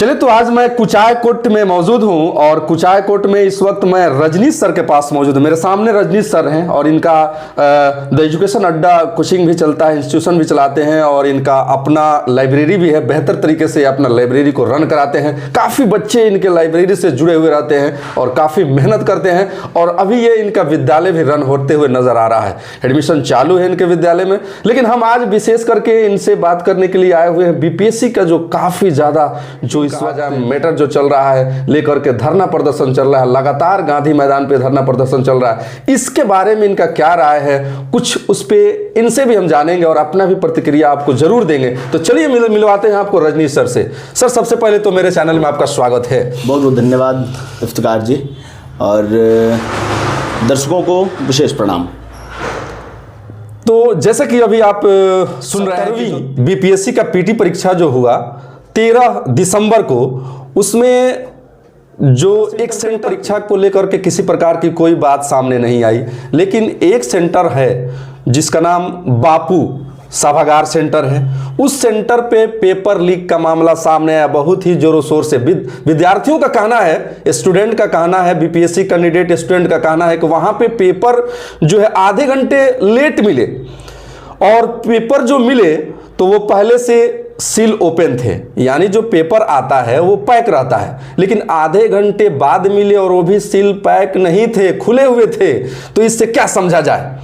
चलिए, तो आज मैं कुचायकोट में मौजूद हूं और कुचायकोट में इस वक्त मैं रजनीश सर के पास मौजूद हूं। मेरे सामने रजनीश सर हैं और इनका द एजुकेशन अड्डा कोचिंग भी चलता है, इंस्टीट्यूशन भी चलाते हैं और इनका अपना लाइब्रेरी भी है। बेहतर तरीके से अपना लाइब्रेरी को रन कराते हैं। काफ़ी बच्चे इनके लाइब्रेरी से जुड़े हुए रहते हैं और काफ़ी मेहनत करते हैं और अभी ये इनका विद्यालय भी रन होते हुए नजर आ रहा है। एडमिशन चालू है इनके विद्यालय में। लेकिन हम आज विशेष करके इनसे बात करने के लिए आए हुए हैं बीपीएससी का जो काफ़ी ज़्यादा जो इस वजह मैटर जो चल रहा है, लेकर के धरना प्रदर्शन चल रहा है, लगातार गांधी मैदान पे धरना प्रदर्शन चल रहा है। इसके बारे में इनका क्या राय है, कुछ उस पे इनसे भी हम जानेंगे और अपना भी प्रतिक्रिया आपको जरूर देंगे। तो चलिए मिलवाते हैं आपको रजनीश सर से। सर, सबसे पहले तो मेरे चैनल में आपका स्वागत है। बहुत बहुत धन्यवाद इफ्तिकार जी, और दर्शकों को विशेष प्रणाम। तो जैसे कि अभी आप सुन रहे हैं कि बीपीएससी का पीटी परीक्षा जो हुआ 13 दिसंबर को, उसमें जो एक सेंटर परीक्षा को लेकर के किसी प्रकार की कोई बात सामने नहीं आई, लेकिन एक सेंटर है जिसका नाम बापू सभागार सेंटर है। उस सेंटर पे पेपर लीक का मामला सामने आया बहुत ही जोरों शोर से। विद्यार्थियों का कहना है, स्टूडेंट का कहना है, बीपीएससी कैंडिडेट स्टूडेंट का कहना है कि वहां पे पेपर जो है आधे घंटे लेट मिले और पेपर जो मिले तो वो पहले से सील ओपन थे, यानी जो पेपर आता है वो पैक रहता है, लेकिन आधे घंटे बाद मिले और वो भी सील पैक नहीं थे, खुले हुए थे। तो इससे क्या समझा जाए?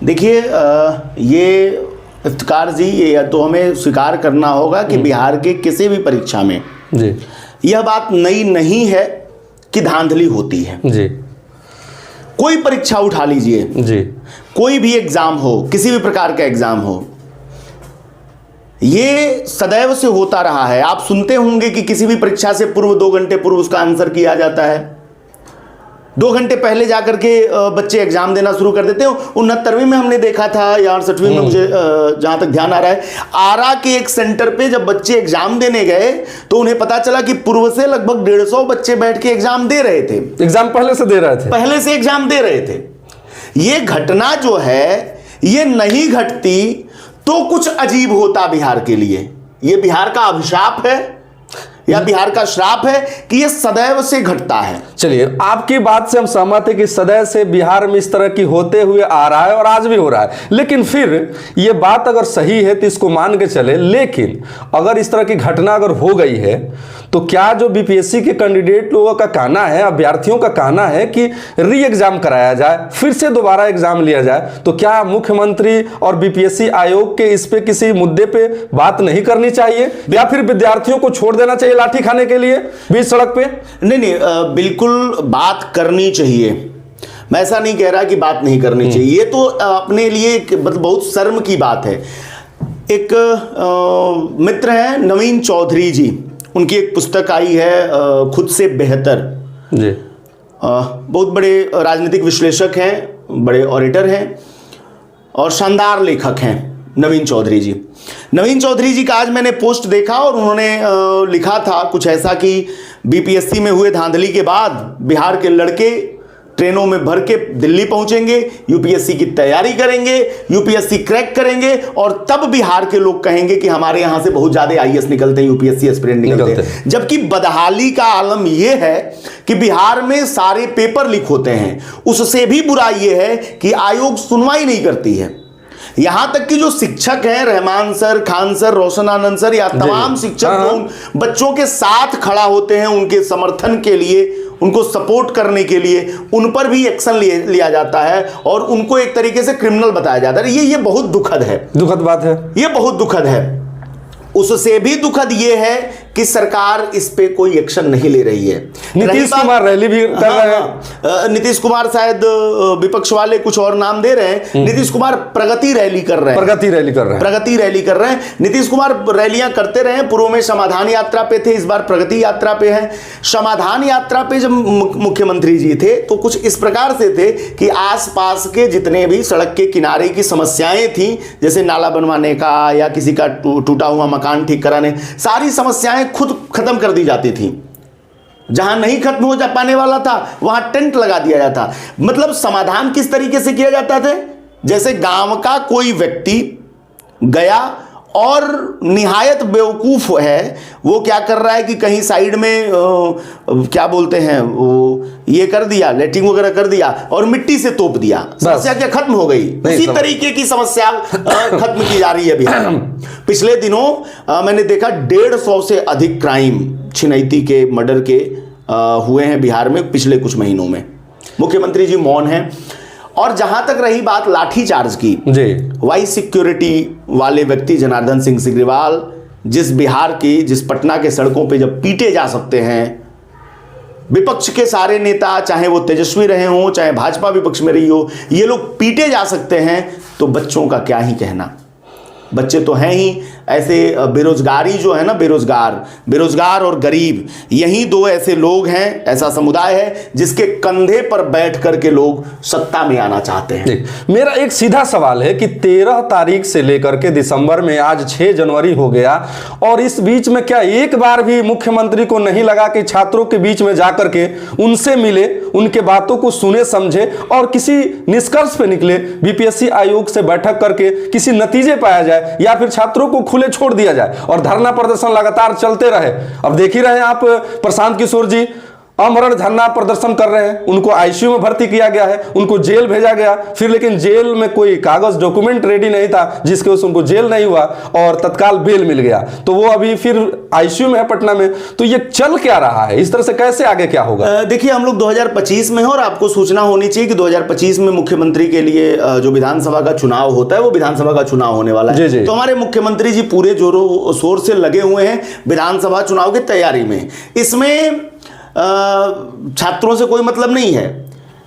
देखिए, ये इफ्तिकार जी, ये तो हमें स्वीकार करना होगा कि बिहार के किसी भी परीक्षा में जी यह बात नई नहीं है कि धांधली होती है। जी कोई परीक्षा उठा लीजिए जी, कोई भी एग्जाम हो, किसी भी प्रकार का एग्जाम हो, ये सदैव से होता रहा है। आप सुनते होंगे कि किसी भी परीक्षा से पूर्व 2 घंटे पूर्व उसका आंसर किया जाता है। 2 घंटे पहले जाकर के बच्चे एग्जाम देना शुरू कर देते हैं। 69वीं में हमने देखा था या 68वीं में, मुझे जहां तक ध्यान आ रहा है, आरा के एक सेंटर पे जब बच्चे एग्जाम देने गए तो उन्हें पता चला कि पूर्व से लगभग 150 बच्चे बैठ के एग्जाम दे रहे थे। एग्जाम पहले से दे रहे थे, पहले से एग्जाम दे रहे थे। ये घटना जो है, ये नहीं घटती तो कुछ अजीब होता बिहार के लिए। ये बिहार का अभिशाप है या बिहार का श्राप है कि ये सदैव से घटता है। चलिए, आपकी बात से हम सहमत हैं कि सदैव से बिहार में इस तरह की होते हुए आ रहा है और आज भी हो रहा है। लेकिन फिर ये बात अगर सही है तो इसको मान के चले, लेकिन अगर इस तरह की घटना अगर हो गई है तो क्या जो बीपीएससी के कैंडिडेट लोगों का कहना है, अभ्यर्थियों का कहना है कि री एग्जाम कराया जाए, फिर से दोबारा एग्जाम लिया जाए, तो क्या मुख्यमंत्री और बीपीएससी आयोग के इस पे किसी मुद्दे पे बात नहीं करनी चाहिए या फिर विद्यार्थियों को छोड़ देना चाहिए लाठी खाने के लिए बीच सड़क पे? नहीं, बिल्कुल बात करनी चाहिए। मैं ऐसा नहीं कह रहा कि बात नहीं करनी चाहिए। ये तो अपने लिए बहुत शर्म की बात है। एक मित्र हैं नवीन चौधरी जी, उनकी एक पुस्तक आई है खुद से बेहतर जी। बहुत बड़े राजनीतिक विश्लेषक हैं, बड़े ऑडिटर हैं और शानदार लेखक हैं नवीन चौधरी जी। नवीन चौधरी जी का आज मैंने पोस्ट देखा और उन्होंने लिखा था कुछ ऐसा कि बीपीएससी में हुए धांधली के बाद बिहार के लड़के ट्रेनों में भर के दिल्ली पहुंचेंगे, यूपीएससी की तैयारी करेंगे, यूपीएससी क्रैक करेंगे और तब बिहार के लोग कहेंगे कि हमारे यहां से बहुत ज्यादा आईएएस निकलते हैं, यूपीएससी एस्पिरेंट निकलते हैं। जबकि बदहाली का आलम यह है कि बिहार में सारे पेपर लीक होते हैं। उससे भी बुरा यह है कि आयोग सुनवाई नहीं करती है। यहां तक कि जो शिक्षक हैं, रहमान सर, खान सर, रोशन आनंद सर, या तमाम शिक्षक लोग बच्चों के साथ खड़ा होते हैं उनके समर्थन के लिए, उनको सपोर्ट करने के लिए, उन पर भी एक्शन लिया जाता है और उनको एक तरीके से क्रिमिनल बताया जाता है। ये बहुत दुखद है, दुखद बात है, ये बहुत दुखद है। उससे भी दुखद ये है कि सरकार इस पे कोई एक्शन नहीं ले रही है। नीतीश कुमार रैली भी कर रहे हैं। नीतीश कुमार शायद विपक्ष वाले कुछ और नाम दे रहे हैं। नीतीश कुमार प्रगति रैली कर रहे हैं। प्रगति रैली कर रहे हैं। नीतीश कुमार रैलियां करते रहे। पूर्व में समाधान यात्रा पे थे, इस बार प्रगति यात्रा पे हैं। समाधान यात्रा पे जब मुख्यमंत्री जी थे तो कुछ इस प्रकार से थे कि आसपास के जितने भी सड़क के किनारे की समस्याएं थी, जैसे नाला बनवाने का या किसी का टूटा हुआ मकान ठीक कराने, सारी समस्याएं खुद खत्म कर दी जाती थी। जहां नहीं खत्म हो जा पाने वाला था वहां टेंट लगा दिया जाता। मतलब समाधान किस तरीके से किया जाता था? जैसे गांव का कोई व्यक्ति गया और निहायत बेवकूफ़ है। वो क्या कर रहा है कि कहीं साइड में क्या बोलते हैं वो, ये कर दिया, लेटिंग वगैरह कर दिया और मिट्टी से तोप दिया, समस्या क्या खत्म हो गई? उसी तरीके की समस्या खत्म की जा रही है बिहार में। पिछले दिनों मैंने देखा 150 से अधिक क्राइम छिनैती के, मर्डर के हुए हैं बिहार में पिछले कुछ महीनों में। मुख्यमंत्री जी मौन हैं। और जहां तक रही बात लाठीचार्ज की, जी, वाइस सिक्योरिटी वाले व्यक्ति जनार्दन सिंह सिग्रीवाल, जिस पटना के सड़कों पे जब पीटे जा सकते हैं, विपक्ष के सारे नेता, चाहे वो तेजस्वी रहे हों, चाहे भाजपा विपक्ष में रही हो, ये लोग पीटे जा सकते हैं, तो बच्चों का क्या ही कहना। बच्चे तो हैं ही ऐसे, बेरोजगारी जो है ना, बेरोजगार और गरीब, यही दो ऐसे लोग हैं, ऐसा समुदाय है जिसके कंधे पर बैठ करके लोग सत्ता में आना चाहते हैं। मेरा एक सीधा सवाल है कि 13 तारीख से लेकर के दिसंबर में आज 6 जनवरी हो गया, और इस बीच में क्या एक बार भी मुख्यमंत्री को नहीं लगा कि छात्रों के बीच में जाकर के उनसे मिले, उनके बातों को सुने समझे और किसी निष्कर्ष पे निकले, बीपीएससी आयोग से बैठक करके किसी नतीजे पाया जाए, या फिर छात्रों को खुले छोड़ दिया जाए और धरना प्रदर्शन लगातार चलते रहे? अब देख ही रहे हैं आप, प्रशांत किशोर जी अमरण धरना प्रदर्शन कर रहे हैं, उनको आईसीयू में भर्ती किया गया है, उनको जेल भेजा गया, फिर लेकिन जेल में कोई कागज डॉक्यूमेंट रेडी नहीं था जिसके वजह से उनको जेल नहीं हुआ और तत्काल बेल मिल गया, तो वो अभी फिर आईसीयू में है पटना में। तो ये चल क्या रहा है? इस तरह से कैसे आगे क्या होगा? देखिए, हम लोग 2025 में हैं और आपको सूचना होनी चाहिए कि 2025 में मुख्यमंत्री के लिए जो विधानसभा का चुनाव होता है, वो विधानसभा का चुनाव होने वाला है। तो हमारे मुख्यमंत्री जी पूरे जोरों शोर से लगे हुए हैं विधानसभा चुनाव की तैयारी में। इसमें छात्रों से कोई मतलब नहीं है।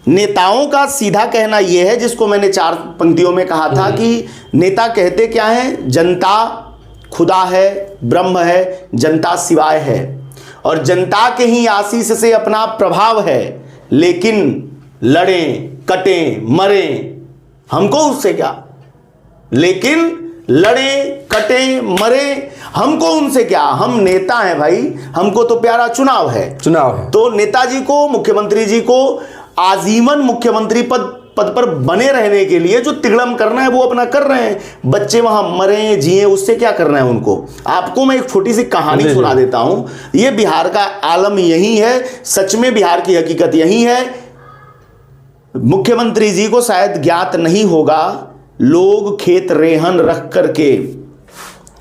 नेताओं का सीधा कहना यह है, जिसको मैंने 4 पंक्तियों में कहा था कि नेता कहते क्या है, जनता खुदा है, ब्रह्म है, जनता सिवाय है, और जनता के ही आशीष से अपना प्रभाव है, लेकिन लड़ें कटें मरें हमको उससे क्या, लेकिन लड़ें कटें मरें हमको उनसे क्या, हम नेता हैं भाई, हमको तो प्यारा चुनाव है। तो नेताजी को, मुख्यमंत्री जी को आजीवन मुख्यमंत्री पद पर बने रहने के लिए जो तिगड़म करना है वो अपना कर रहे हैं। बच्चे वहां मरें जिए, उससे क्या करना है उनको। आपको मैं एक छोटी सी कहानी सुना देता हूं। ये बिहार का आलम यही है, सच में बिहार की हकीकत यही है। मुख्यमंत्री जी को शायद ज्ञात नहीं होगा, लोग खेत रेहन रख करके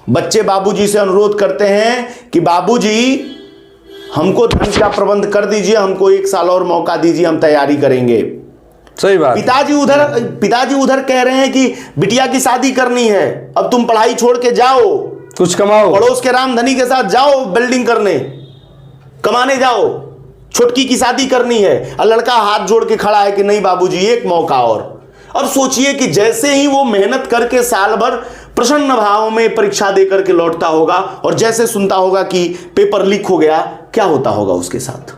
बच्चे बाबूजी से अनुरोध करते हैं कि बाबूजी हमको धन का प्रबंध कर दीजिए, हमको 1 साल और मौका दीजिए, हम तैयारी करेंगे। सही बात। पिताजी उधर कह रहे हैं कि बिटिया की शादी करनी है, अब तुम पढ़ाई छोड़ के जाओ, कुछ कमाओ, पड़ोस के रामधनी के साथ जाओ बिल्डिंग करने, कमाने जाओ, छोटकी की शादी करनी है। और लड़का हाथ जोड़ के खड़ा है कि नहीं बाबूजी, एक मौका और। अब सोचिए कि जैसे ही वो मेहनत करके साल भर प्रसन्न भाव में परीक्षा दे करके लौटता होगा और जैसे सुनता होगा कि पेपर लीक हो गया, क्या होता होगा उसके साथ,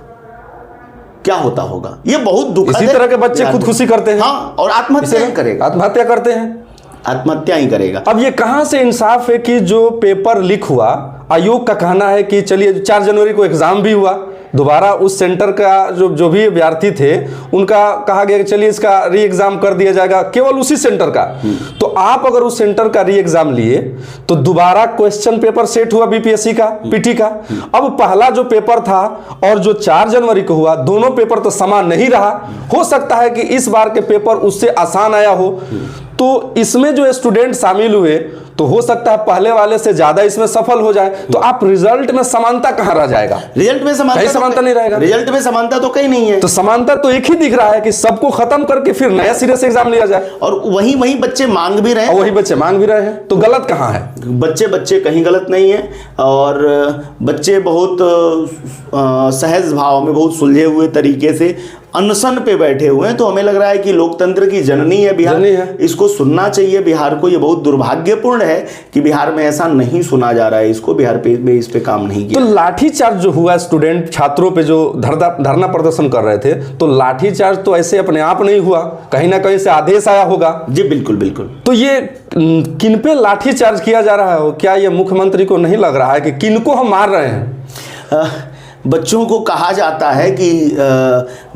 क्या होता होगा। ये बहुत दुखद है। इसी तरह के बच्चे खुदकुशी करते हैं। हाँ, और आत्महत्या ही करेगा, आत्महत्या करते हैं, आत्महत्या ही करेगा। अब ये कहां से इंसाफ है कि जो पेपर लीक हुआ, आयोग का कहना है कि चलिए 4 जनवरी को एग्जाम भी हुआ, दोबारा उस सेंटर का जो भी विद्यार्थी थे उनका कहा गया कि चलिए इसका री एग्जाम कर दिया जाएगा, केवल उसी सेंटर का। तो आप अगर उस सेंटर का री एग्जाम लिए तो दोबारा क्वेश्चन पेपर सेट हुआ बीपीएससी का, पीटी का। अब पहला जो पेपर था और जो 4 जनवरी को हुआ, दोनों पेपर तो समान नहीं रहा। हो सकता है कि इस बार के पेपर उससे आसान आया हो, तो इसमें जो स्टूडेंट शामिल हुए तो हो सकता है पहले वाले से ज्यादा इसमें सफल हो जाए। तो आप रिजल्ट में समानता कहां रह जाएगा? रिजल्ट में समानता नहीं रहेगा। रिजल्ट में समानता तो कहीं नहीं है। तो समानता तो एक ही दिख रहा है कि सबको खत्म करके फिर नया सिरे से एग्जाम लिया जाए, और वही बच्चे मांग भी रहे हैं, वही बच्चे मांग भी रहे हैं। तो गलत कहां है? बच्चे कहीं गलत नहीं है, और बच्चे बहुत सहज भाव में, बहुत सुलझे हुए तरीके से अनशन पे बैठे हुए हैं। तो हमें लग रहा है कि लोकतंत्र की जननी है बिहार, इसको सुनना चाहिए बिहार को। ये बहुत दुर्भाग्यपूर्ण है कि बिहार में ऐसा नहीं सुना जा रहा है, इसको बिहार पे इस पे काम नहीं किया। तो लाठीचार्ज जो हुआ स्टूडेंट छात्रों पे जो धरना प्रदर्शन कर रहे थे, तो लाठीचार्ज तो ऐसे अपने आप नहीं हुआ, कहीं ना कहीं से आदेश आया होगा। जी बिल्कुल बिल्कुल। तो ये किन पे लाठीचार्ज किया जा रहा है? क्या ये मुख्यमंत्री को नहीं लग रहा है कि किनको हम मार रहे हैं? बच्चों को कहा जाता है कि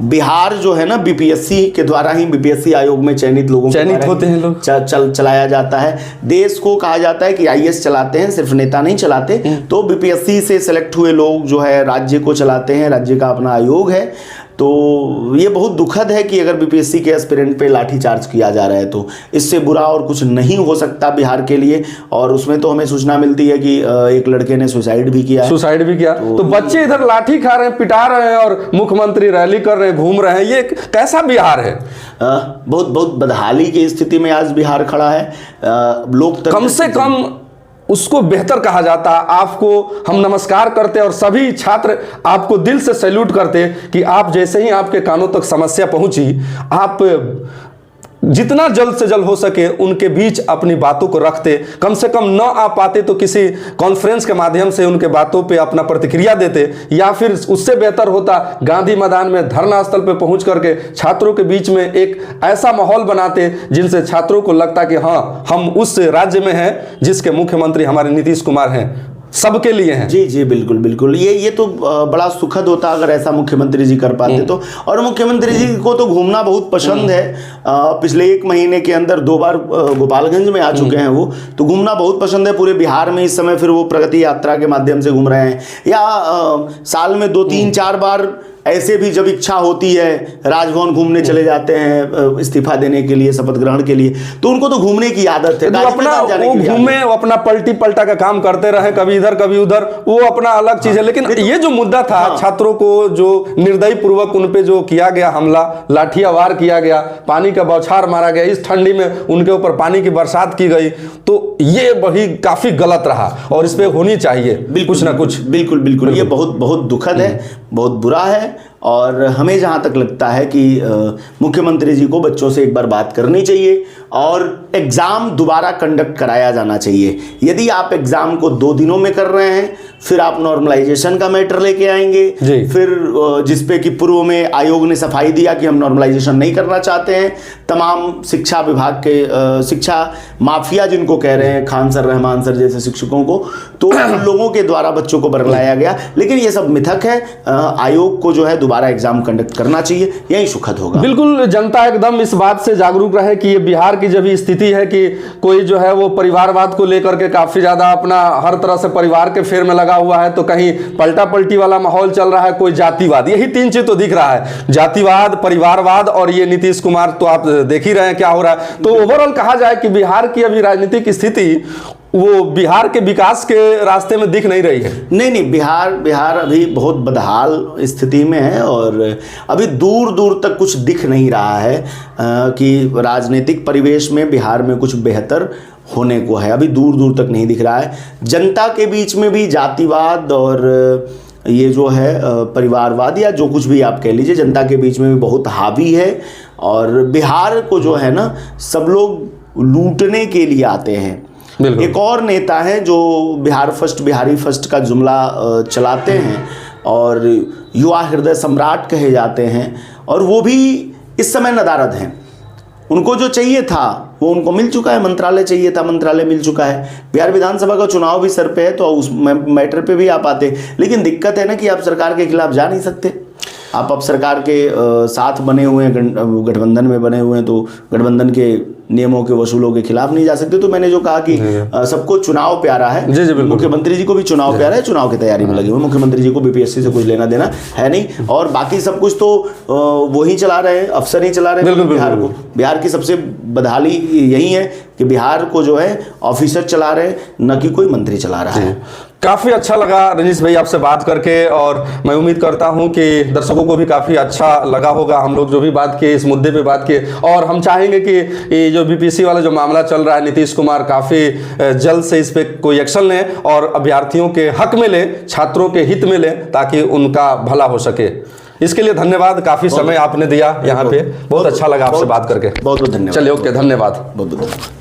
बिहार जो है ना बीपीएससी के द्वारा ही, बीपीएससी आयोग में चयनित लोगों को चयनित होते हैं लोग, चलाया जाता है। देश को कहा जाता है कि आईएएस चलाते हैं, सिर्फ नेता नहीं चलाते। तो बीपीएससी से सेलेक्ट हुए लोग जो है राज्य को चलाते हैं, राज्य का अपना आयोग है। तो ये बहुत दुखद है कि अगर बीपीएससी के एस्पिरेंट पे लाठीचार्ज किया जा रहा है तो इससे बुरा और कुछ नहीं हो सकता बिहार के लिए। और उसमें तो हमें सूचना मिलती है कि एक लड़के ने सुसाइड भी किया तो बच्चे इधर लाठी खा रहे हैं, पिटा रहे हैं और मुख्यमंत्री रैली कर रहे हैं, घूम रहे हैं। ये कैसा बिहार है? बहुत बहुत बदहाली की स्थिति में आज बिहार खड़ा है। लोग कम से कम उसको बेहतर कहा जाता। आपको हम नमस्कार करते और सभी छात्र आपको दिल से सैल्यूट करते कि आप जैसे ही आपके कानों तक समस्या पहुंची, आप जितना जल्द से जल्द हो सके उनके बीच अपनी बातों को रखते। कम से कम न आ पाते तो किसी कॉन्फ्रेंस के माध्यम से उनके बातों पे अपना प्रतिक्रिया देते, या फिर उससे बेहतर होता गांधी मैदान में धरना स्थल पे पहुंच करके छात्रों के बीच में एक ऐसा माहौल बनाते जिनसे छात्रों को लगता कि हाँ, हम उस राज्य में हैं जिसके मुख्यमंत्री हमारे नीतीश कुमार हैं, सबके लिए हैं। जी जी, बिल्कुल बिल्कुल। ये तो बड़ा सुखद होता अगर ऐसा मुख्यमंत्री जी कर पाते तो। और मुख्यमंत्री जी को तो घूमना बहुत पसंद है। पिछले 1 महीने के अंदर 2 बार गोपालगंज में आ चुके हैं वो। तो घूमना बहुत पसंद है पूरे बिहार में इस समय। फिर वो प्रगति यात्रा के माध्यम से घूम रहे हैं, या साल में 2, 3, 4 बार ऐसे भी जब इच्छा होती है राजभवन घूमने चले जाते हैं इस्तीफा देने के लिए, शपथ ग्रहण के लिए। तो उनको तो घूमने की आदत है, तो अपना वो घूमे, वो अपना पलटी पलटा का काम करते रहे, कभी इधर कभी उधर, वो अपना अलग चीज है। लेकिन ये जो मुद्दा था, छात्रों को जो निर्दयी पूर्वक उन पे जो किया गया हमला, लाठियां किया गया, पानी का बौछार मारा गया, इस ठंडी में उनके ऊपर पानी की बरसात की गई, तो ये वही काफी गलत रहा और इस पे होनी चाहिए कुछ ना कुछ। बिल्कुल बिल्कुल, ये बहुत बहुत दुखद है, बहुत बुरा है। और हमें जहाँ तक लगता है कि मुख्यमंत्री जी को बच्चों से एक बार बात करनी चाहिए और एग्ज़ाम दोबारा कंडक्ट कराया जाना चाहिए। यदि आप एग्ज़ाम को 2 दिनों में कर रहे हैं, फिर आप नॉर्मलाइजेशन का मैटर लेके आएंगे, फिर जिसपे कि पूर्व में आयोग ने सफाई दिया कि हम नॉर्मलाइजेशन नहीं करना चाहते हैं। तमाम शिक्षा विभाग के शिक्षा माफिया जिनको कह रहे हैं, खान सर, रहमान सर जैसे शिक्षकों को, तो उन लोगों के द्वारा बच्चों को बरगलाया गया। लेकिन ये सब मिथक है। आयोग को जो है दोबारा एग्जाम कंडक्ट करना चाहिए, यही सुखद होगा। बिल्कुल, जनता एकदम इस बात से जागरूक रहे कि ये बिहार की जब स्थिति है कि कोई जो है वो परिवारवाद को लेकर के काफी ज्यादा अपना हर तरह से परिवार के फेर में लगा हुआ है, तो कहीं पलटा पलटी वाला माहौल चल रहा है, कोई जातिवाद, यही 3 चीज तो दिख रहा है, जातिवाद, परिवारवाद और ये नीतीश कुमार, तो आप देख ही रहे हैं क्या हो रहा है। तो ओवरऑल कहा जाए कि बिहार की अभी राजनीतिक स्थिति वो बिहार के विकास के रास्ते में दिख नहीं रही है। नहीं, बिहार अभी बहुत बदहाल स्थिति में है और अभी दूर दूर तक कुछ दिख नहीं रहा है कि राजनीतिक परिवेश में बिहार में कुछ बेहतर होने को है। अभी दूर दूर तक नहीं दिख रहा है। जनता के बीच में भी जातिवाद और ये जो है परिवारवाद या जो कुछ भी आप कह लीजिए, जनता के बीच में भी बहुत हावी है। और बिहार को जो है ना, सब लोग लूटने के लिए आते हैं। एक और नेता है जो बिहार फर्स्ट, बिहारी फर्स्ट का जुमला चलाते हैं और युवा हृदय सम्राट कहे जाते हैं, और वो भी इस समय नदारद हैं। उनको जो चाहिए था वो उनको मिल चुका है, मंत्रालय चाहिए था, मंत्रालय मिल चुका है। बिहार विधानसभा का चुनाव भी सर पे है, तो उस मैटर पे भी आप आते। लेकिन दिक्कत है ना कि आप सरकार के खिलाफ जा नहीं सकते। आप अब सरकार के साथ बने हुए हैं, गठबंधन में बने हुए हैं, तो गठबंधन के नियमों के वसूलों के खिलाफ नहीं जा सकते। तो मैंने जो कहा कि सबको चुनाव प्यारा है, मुख्यमंत्री जी को भी चुनाव प्यारा है, चुनाव की तैयारी में लगे हुए। मुख्यमंत्री जी को बीपीएससी से कुछ लेना देना है नहीं, और बाकी सब कुछ तो वही चला रहे हैं, अफसर ही चला रहे हैं बिहार को। बिहार की सबसे बदहाली यही है कि बिहार को जो है ऑफिसर चला रहे हैं, न कि कोई मंत्री चला रहा है। काफ़ी अच्छा लगा रजनीश भाई आपसे बात करके, और मैं उम्मीद करता हूं कि दर्शकों को भी काफ़ी अच्छा लगा होगा हम लोग जो भी बात किए, इस मुद्दे पे बात किए। और हम चाहेंगे कि ये जो बीपीएससी वाला जो मामला चल रहा है, नीतीश कुमार काफ़ी जल्द से इस पे कोई एक्शन लें और अभ्यर्थियों के हक में लें, छात्रों के हित में लें, ताकि उनका भला हो सके। इसके लिए धन्यवाद, काफ़ी समय आपने दिया यहाँ पे, बहुत अच्छा लगा आपसे बात करके। बहुत बहुत धन्यवाद। चलिए, ओके, धन्यवाद। बहुत बहुत धन्यवाद।